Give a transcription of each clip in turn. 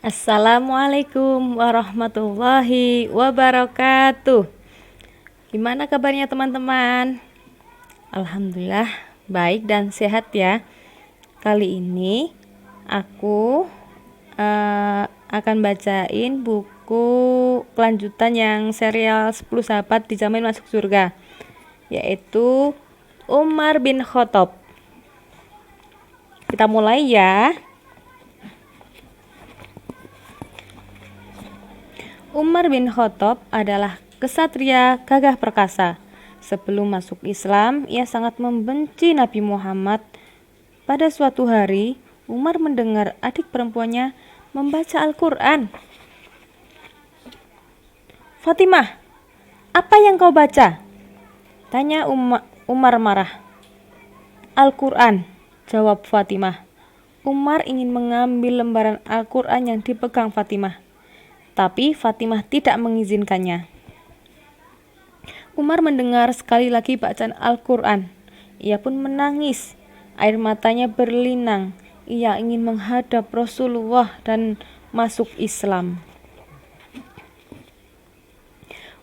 Assalamualaikum warahmatullahi wabarakatuh. Gimana kabarnya teman-teman? Alhamdulillah baik dan sehat ya. Kali ini aku akan bacain buku kelanjutan yang serial 10 sahabat dijamin masuk surga, yaitu Umar bin Khattab. Kita mulai ya. Umar bin Khattab adalah kesatria gagah perkasa. Sebelum masuk Islam, ia sangat membenci Nabi Muhammad. Pada suatu hari, Umar mendengar adik perempuannya membaca Al-Quran. "Fatimah, apa yang kau baca?" tanya Umar marah. "Al-Quran," jawab Fatimah. Umar ingin mengambil lembaran Al-Quran yang dipegang Fatimah, tapi Fatimah tidak mengizinkannya. Umar mendengar sekali lagi bacaan Al-Quran. Ia pun menangis. Air matanya berlinang. Ia ingin menghadap Rasulullah dan masuk Islam.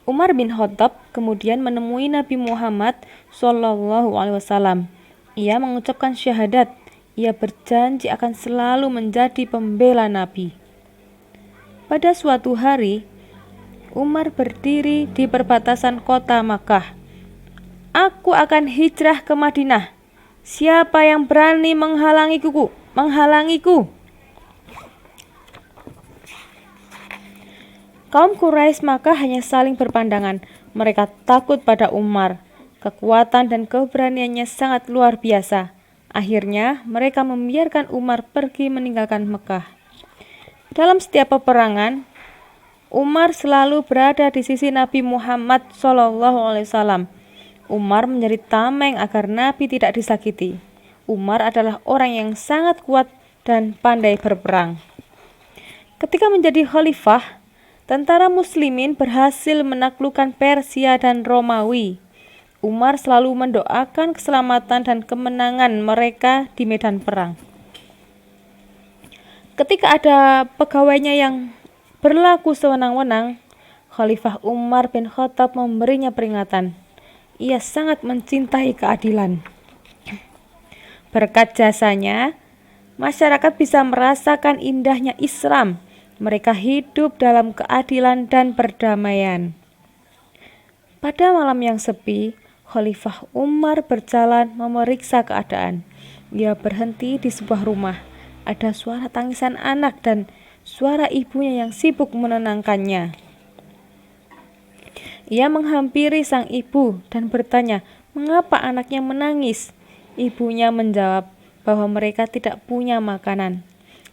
Umar bin Khattab kemudian menemui Nabi Muhammad SAW. Ia mengucapkan syahadat. Ia berjanji akan selalu menjadi pembela Nabi. Pada suatu hari, Umar berdiri di perbatasan kota Makkah. "Aku akan hijrah ke Madinah. Siapa yang berani menghalangiku? Kaum Quraisy Makkah hanya saling berpandangan. Mereka takut pada Umar. Kekuatan dan keberaniannya sangat luar biasa. Akhirnya, mereka membiarkan Umar pergi meninggalkan Mekah. Dalam setiap peperangan, Umar selalu berada di sisi Nabi Muhammad SAW. Umar menjadi tameng agar Nabi tidak disakiti. Umar adalah orang yang sangat kuat dan pandai berperang. Ketika menjadi khalifah, tentara muslimin berhasil menaklukkan Persia dan Romawi. Umar selalu mendoakan keselamatan dan kemenangan mereka di medan perang. Ketika ada pegawainya yang berlaku sewenang-wenang, Khalifah Umar bin Khattab memberinya peringatan. Ia sangat mencintai keadilan. Berkat jasanya, masyarakat bisa merasakan indahnya Islam. Mereka hidup dalam keadilan dan perdamaian. Pada malam yang sepi, Khalifah Umar berjalan memeriksa keadaan. Ia berhenti di sebuah rumah. Ada suara tangisan anak dan suara ibunya yang sibuk menenangkannya. Ia menghampiri sang ibu dan bertanya, mengapa anaknya menangis? Ibunya menjawab bahwa mereka tidak punya makanan.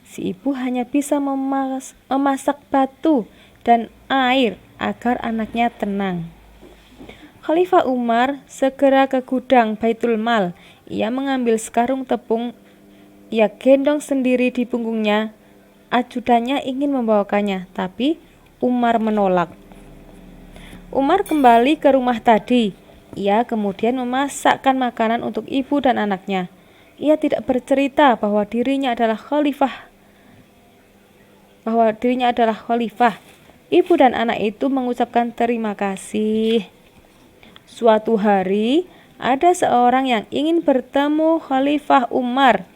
Si ibu hanya bisa memasak batu dan air agar anaknya tenang. Khalifah Umar segera ke gudang Baitul Mal. Ia mengambil sekarung tepung. Ia gendong sendiri di punggungnya. Ajudannya ingin membawakannya, tapi Umar menolak. Umar kembali ke rumah tadi. Ia kemudian memasakkan makanan untuk ibu dan anaknya. Ia tidak bercerita bahwa dirinya adalah khalifah. Ibu dan anak itu mengucapkan terima kasih. Suatu hari, ada seorang yang ingin bertemu Khalifah Umar.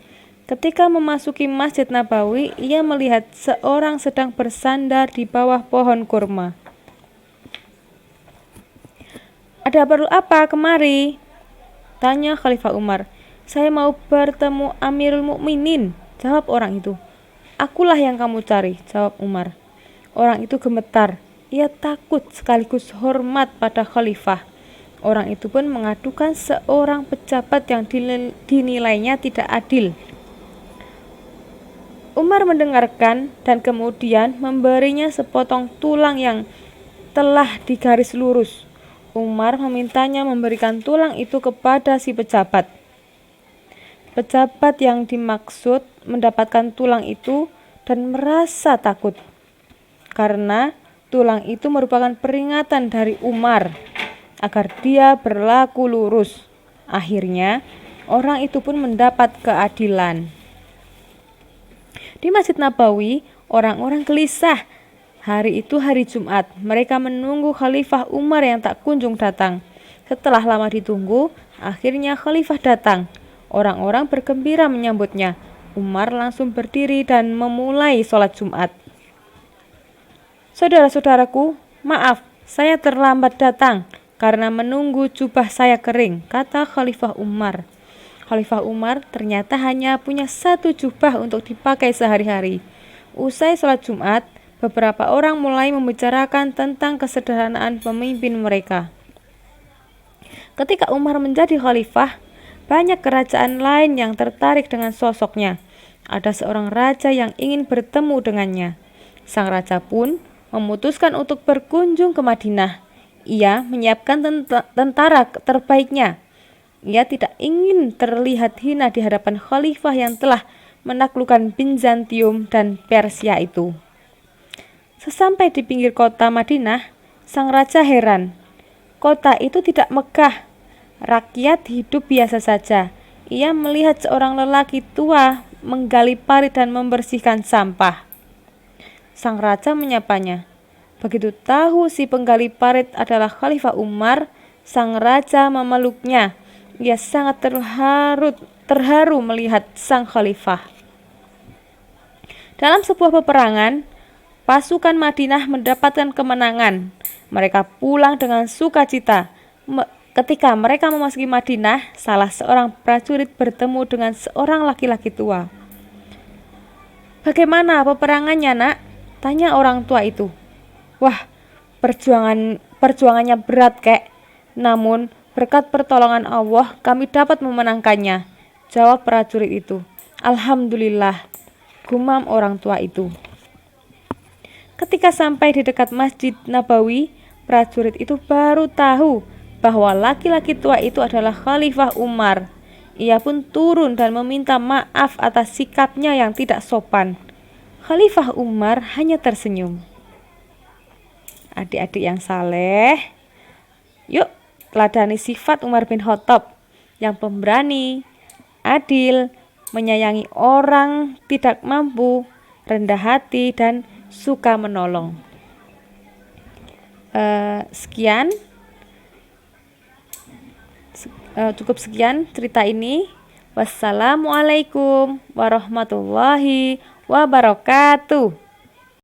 Ketika memasuki Masjid Nabawi, ia melihat seorang sedang bersandar di bawah pohon kurma. "Ada perlu apa kemari?" tanya Khalifah Umar. "Saya mau bertemu Amirul Mukminin," jawab orang itu. "Akulah yang kamu cari," jawab Umar. Orang itu gemetar. Ia takut sekaligus hormat pada khalifah. Orang itu pun mengadukan seorang pejabat yang dinilainya tidak adil. Umar mendengarkan dan kemudian memberinya sepotong tulang yang telah digaris lurus. Umar memintanya memberikan tulang itu kepada si pejabat. Pejabat yang dimaksud mendapatkan tulang itu dan merasa takut, karena tulang itu merupakan peringatan dari Umar agar dia berlaku lurus. Akhirnya, orang itu pun mendapat keadilan. Di Masjid Nabawi, Orang-orang gelisah. Hari itu hari Jumat. Mereka menunggu Khalifah Umar yang tak kunjung datang. Setelah lama ditunggu, akhirnya Khalifah datang. Orang-orang bergembira menyambutnya. Umar langsung berdiri dan memulai sholat Jumat. Saudara-saudaraku, maaf, saya terlambat datang karena menunggu jubah saya kering, kata Khalifah Umar. Khalifah Umar ternyata hanya punya satu jubah untuk dipakai sehari-hari. Usai sholat Jumat, beberapa orang mulai membicarakan tentang kesederhanaan pemimpin mereka. Ketika Umar menjadi khalifah, banyak kerajaan lain yang tertarik dengan sosoknya. Ada seorang raja yang ingin bertemu dengannya. Sang raja pun memutuskan untuk berkunjung ke Madinah. Ia menyiapkan tentara terbaiknya. Ia tidak ingin terlihat hina di hadapan khalifah yang telah menaklukkan Bizantium dan Persia itu. Sesampai di pinggir kota Madinah, sang raja heran. Kota itu tidak megah. Rakyat hidup biasa saja. Ia melihat seorang lelaki tua menggali parit dan membersihkan sampah. Sang raja menyapanya. Begitu tahu si penggali parit adalah Khalifah Umar, sang raja memeluknya. Ia sangat terharu melihat sang khalifah. Dalam sebuah peperangan, pasukan Madinah mendapatkan kemenangan. Mereka pulang dengan sukacita. Ketika mereka memasuki Madinah, salah seorang prajurit bertemu dengan seorang laki-laki tua. "Bagaimana peperangannya, Nak?" tanya orang tua itu. "Wah, perjuangannya berat, Kek. Namun berkat pertolongan Allah, kami dapat memenangkannya," jawab prajurit itu. "Alhamdulillah," gumam orang tua itu. Ketika sampai di dekat Masjid Nabawi, prajurit itu baru tahu bahwa laki-laki tua itu adalah Khalifah Umar. Ia pun turun dan meminta maaf atas sikapnya yang tidak sopan. Khalifah Umar hanya tersenyum. Adik-adik yang saleh, yuk teladani sifat Umar bin Khattab yang pemberani, adil, menyayangi orang tidak mampu, rendah hati, dan suka menolong. Cukup sekian cerita ini. Wassalamualaikum warahmatullahi wabarakatuh.